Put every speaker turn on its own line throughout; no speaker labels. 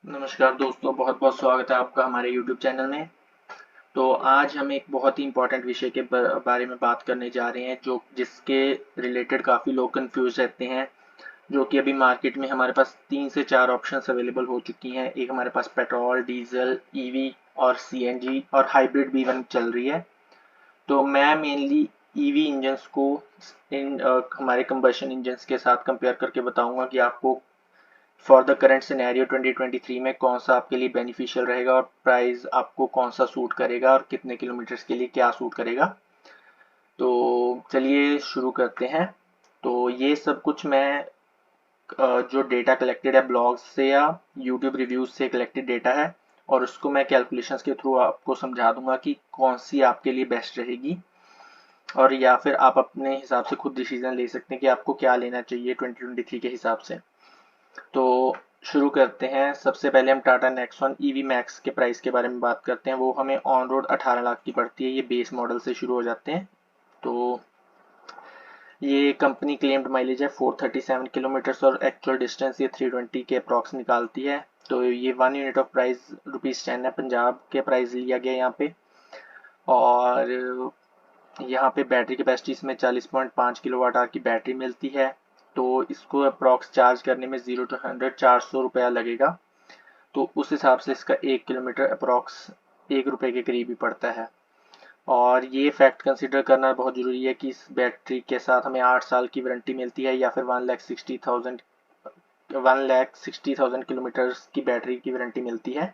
नमस्कार दोस्तों, बहुत बहुत स्वागत है आपका हमारे YouTube चैनल में। तो आज हम एक बहुत ही इम्पोर्टेंट विषय के बारे में बात करने जा रहे हैं, जो जिसके रिलेटेड काफ़ी लोग कंफ्यूज रहते हैं। जो कि अभी मार्केट में हमारे पास 3 से 4 ऑप्शंस अवेलेबल हो चुकी हैं। एक हमारे पास पेट्रोल, डीजल, ईवी और सीएनजी और हाइब्रिड भी वन चल रही है। तो मैं मेनली ईवी इंजन्स को हमारे कंबशन इंजन्स के साथ कंपेयर करके बताऊंगा कि आपको फॉर द करंट सिनेरियो 2023 में कौन सा आपके लिए बेनिफिशियल रहेगा और प्राइस आपको कौन सा सूट करेगा और कितने किलोमीटर्स के लिए क्या सूट करेगा। तो चलिए शुरू करते हैं। तो ये सब कुछ मैं जो डेटा कलेक्टेड है ब्लॉग्स से या यूट्यूब रिव्यूज से कलेक्टेड डेटा है, और उसको मैं कैलकुलेशंस के थ्रू आपको समझा दूंगा कि कौन सी आपके लिए बेस्ट रहेगी, और या फिर आप अपने हिसाब से खुद डिसीजन ले सकते हैं कि आपको क्या लेना चाहिए 2023 के हिसाब से। तो शुरू करते हैं। सबसे पहले हम टाटा नेक्सॉन ईवी मैक्स के प्राइस के बारे में बात करते हैं। वो हमें ऑन रोड 18 लाख की पड़ती है। ये बेस मॉडल से शुरू हो जाते हैं। तो ये कंपनी क्लेम्ड माइलेज है 437 किलोमीटर्स और एक्चुअल डिस्टेंस ये 320 के अप्रॉक्स निकालती है। तो ये 1 यूनिट ऑफ प्राइस ₹10 है। पंजाब के प्राइस लिया गया यहाँ पे। और यहाँ पे बैटरी कैपेसिटी इसमें 40.5 किलोवाट आवर की बैटरी मिलती है। तो इसको अप्रॉक्स चार्ज करने में 0 to 100 400 रुपया लगेगा। तो उस हिसाब से इसका 1 किलोमीटर अप्रॉक्स ₹1 के करीब ही पड़ता है। और ये फैक्ट कंसिडर करना बहुत ज़रूरी है कि इस बैटरी के साथ हमें 8 साल की वारंटी मिलती है, या फिर 1,60,000 किलोमीटर्स की बैटरी की वारंटी मिलती है।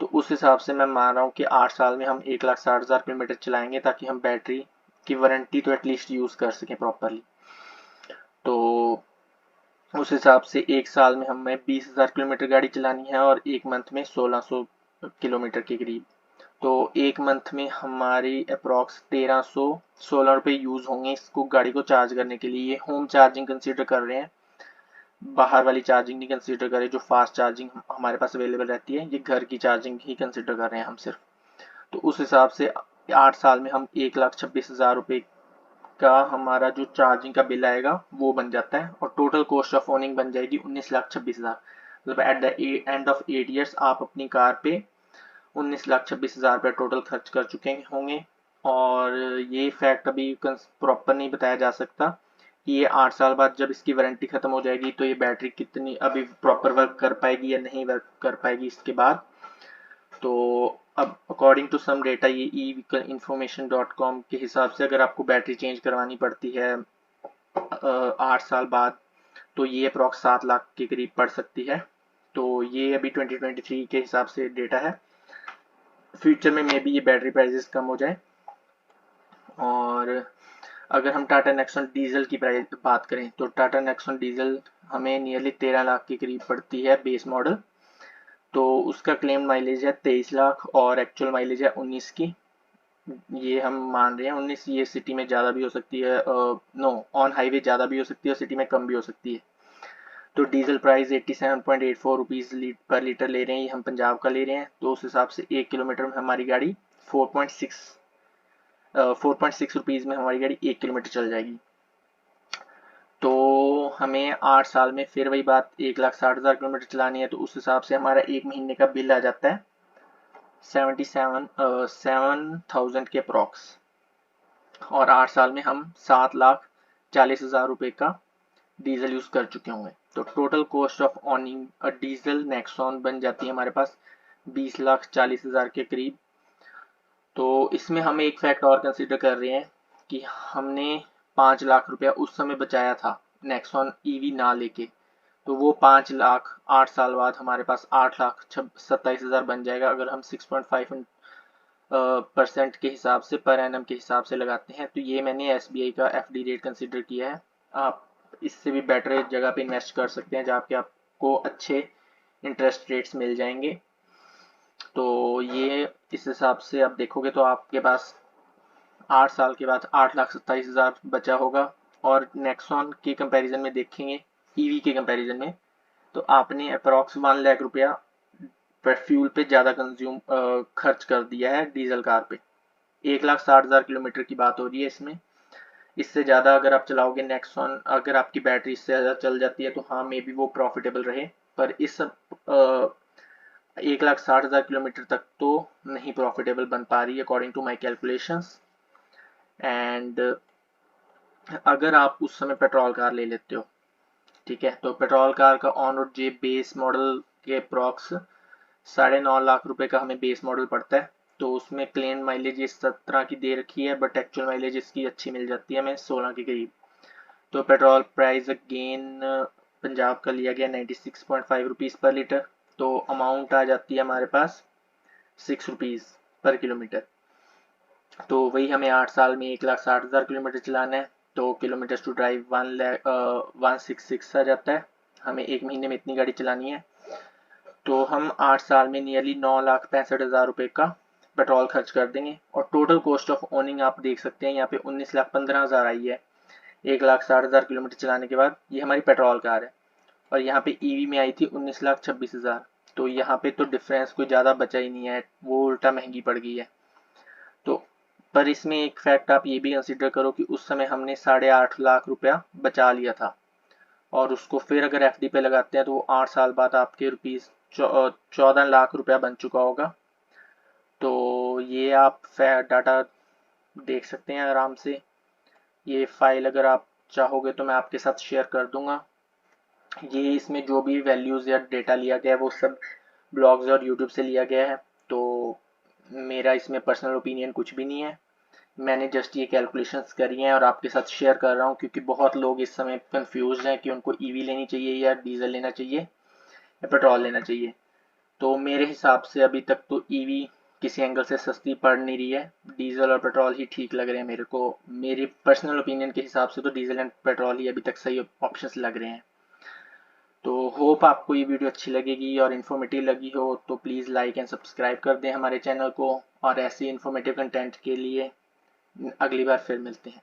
तो उस हिसाब से मैं मान रहा हूँ कि 8 साल में हम 1,60,000 किलोमीटर चलाएंगे, ताकि हम बैटरी की वारंटी तो एटलीस्ट यूज़ कर सकें प्रॉपरली। तो उस हिसाब से 1 साल में हमें 20,000 किलोमीटर गाड़ी चलानी है और 1 मंथ में 1600 किलोमीटर के करीब। तो 1 मंथ में हमारी अप्रॉक्स 1316 रुपये यूज़ होंगे इसको गाड़ी को चार्ज करने के लिए। ये होम चार्जिंग कंसीडर कर रहे हैं, बाहर वाली चार्जिंग नहीं कंसीडर कर रहे। जो फास्ट चार्जिंग हमारे पास अवेलेबल रहती है, ये घर की चार्जिंग ही कंसीडर कर रहे हैं हम सिर्फ। तो उस हिसाब से 8 साल में हम 1,26,000 रुपये का हमारा जो चार्जिंग का बिल आएगा वो बन जाता है, और टोटल कॉस्ट ऑफ ओनिंग बन जाएगी 19,26,000। मतलब at the end of 8 years आप अपनी कार पे 19,26,000 रुपये टोटल खर्च कर चुके होंगे। और ये फैक्ट अभी प्रॉपर नहीं बताया जा सकता कि ये 8 साल बाद जब इसकी वारंटी खत्म हो जाएगी तो ये बैटरी कितनी अभी प्रॉपर वर्क कर पाएगी या नहीं वर्क कर पाएगी इसके बाद। तो अब अकॉर्डिंग टू सम डेटा, ये e vehicle information dot com के हिसाब से अगर आपको बैटरी चेंज करवानी पड़ती है 8 साल बाद, तो ये अप्रॉक्स 7 लाख के करीब पड़ सकती है। तो ये अभी 2023 के हिसाब से डेटा है। फ्यूचर में मे बी ये बैटरी प्राइसेस कम हो जाए। और अगर हम टाटा नेक्सॉन डीजल की प्राइस बात करें, तो टाटा नेक्सॉन डीजल हमें नियरली 13 लाख के करीब पड़ती है बेस मॉडल। तो उसका क्लेम माइलेज है 23 लाख और एक्चुअल माइलेज है 19 की। ये हम मान रहे हैं 19। ये सिटी में ज़्यादा भी हो सकती है, नो, ऑन हाईवे ज़्यादा भी हो सकती है और सिटी में कम भी हो सकती है। तो डीजल प्राइस 87.84 रुपीज़ पर लीटर ले रहे हैं। ये हम पंजाब का ले रहे हैं। तो उस हिसाब से 1 किलोमीटर में हमारी गाड़ी 4.6 रुपीज़ में हमारी गाड़ी 1 किलोमीटर चल जाएगी। तो हमें 8 साल में फिर वही बात 1,60,000 किलोमीटर चलानी है। तो उस हिसाब से हमारा एक महीने का बिल आ जाता है 7,000 के अप्रॉक्स। और 8 साल में हम 7,40,000 रुपये का डीजल यूज़ कर चुके होंगे। तो total cost of ऑनिंग a diesel Nexon बन जाती है हमारे पास 20,40,000 के करीब। तो इसमें हम एक फैक्ट और कंसिडर कर रहे हैं कि हमने 5 लाख रुपया उस समय बचाया था नेक्सॉन ईवी ना लेके। तो वो 5 लाख 8 साल बाद हमारे पास 8,27,000 बन जाएगा, अगर हम 6.5% के हिसाब से पर एनम के हिसाब से लगाते हैं। तो ये मैंने एसबीआई का एफडी रेट कंसिडर किया है। आप इससे भी बेटर जगह पे इन्वेस्ट कर सकते हैं जहाँ पे आपको अच्छे इंटरेस्ट रेट्स मिल जाएंगे। तो ये इस हिसाब से आप देखोगे तो आपके पास 8 साल के बाद 8,27,000 बचा होगा। और नेक्सॉन के कंपैरिजन में देखेंगे, ईवी के कंपैरिजन में, तो आपने अप्रॉक्स 1 लाख रुपया फ्यूल पे ज़्यादा खर्च कर दिया है डीजल कार पे। 1,60,000 किलोमीटर की बात हो रही है इसमें। इससे ज़्यादा अगर आप चलाओगे नेक्सॉन, अगर आपकी बैटरी इससे ज़्यादा चल जाती है तो हाँ मे बी वो प्रॉफिटेबल रहे। पर इस 1,60,000 किलोमीटर तक तो नहीं प्रॉफिटेबल बन पा रही according to my calculations. And अगर आप उस समय पेट्रोल कार ले लेते हो, ठीक है, तो पेट्रोल कार का on road J base model के अप्रॉक्स 9.5 लाख रुपए का हमें बेस मॉडल पड़ता है। तो उसमें क्लेम माइलेज ये 17 की दे रखी है, बट एक्चुअल माइलेज इसकी अच्छी मिल जाती है हमें 16 के करीब। तो पेट्रोल प्राइस अगेन पंजाब का लिया गया 96.5 रुपीज़ पर लीटर। तो अमाउंट आ जाती है हमारे पास 6 रुपीज़ पर किलोमीटर। तो वही हमें 8 साल में 1,60,000 किलोमीटर चलाना है। तो किलोमीटर टू ड्राइव 166 आ जाता है। हमें एक महीने में इतनी गाड़ी चलानी है। तो हम 8 साल में नियरली 9,65,000 रुपये का पेट्रोल खर्च कर देंगे। और टोटल कॉस्ट ऑफ ओनिंग आप देख सकते हैं यहाँ पे 19,15,000 आई है 1,60,000 किलोमीटर चलाने के बाद। ये हमारी पेट्रोल कार है। और यहाँ पे ईवी में आई थी 19,26,000। तो यहाँ पे तो डिफरेंस कोई ज़्यादा बचा ही नहीं है, वो उल्टा महंगी पड़ गई है। तो पर इसमें एक फैक्ट आप ये भी कंसिडर करो कि उस समय हमने 8.5 लाख रुपया बचा लिया था, और उसको फिर अगर एफडी पे लगाते हैं तो वो 8 साल बाद आपके रुपीज़ 14 लाख रुपया बन चुका होगा। तो ये आप डाटा देख सकते हैं आराम से। ये फाइल अगर आप चाहोगे तो मैं आपके साथ शेयर कर दूंगा। ये इसमें जो भी वैल्यूज़ या डेटा लिया गया है वो सब ब्लॉग्स और यूट्यूब से लिया गया है। तो मेरा इसमें पर्सनल ओपिनियन कुछ भी नहीं है। मैंने जस्ट ये कैलकुलेशंस करी हैं और आपके साथ शेयर कर रहा हूँ, क्योंकि बहुत लोग इस समय कंफ्यूज हैं कि उनको ईवी लेनी चाहिए या डीजल लेना चाहिए या पेट्रोल लेना चाहिए। तो मेरे हिसाब से अभी तक तो ईवी किसी एंगल से सस्ती पड़ नहीं रही है। डीजल और पेट्रोल ही ठीक लग रहे हैं मेरे को। मेरी पर्सनल ओपिनियन के हिसाब से तो डीजल एंड पेट्रोल ही अभी तक सही ऑप्शंस लग रहे हैं। तो होप आपको ये वीडियो अच्छी लगेगी और इन्फॉर्मेटिव लगी हो तो प्लीज़ लाइक एंड सब्सक्राइब कर दें हमारे चैनल को। और ऐसे इन्फॉर्मेटिव कंटेंट के लिए अगली बार फिर मिलते हैं।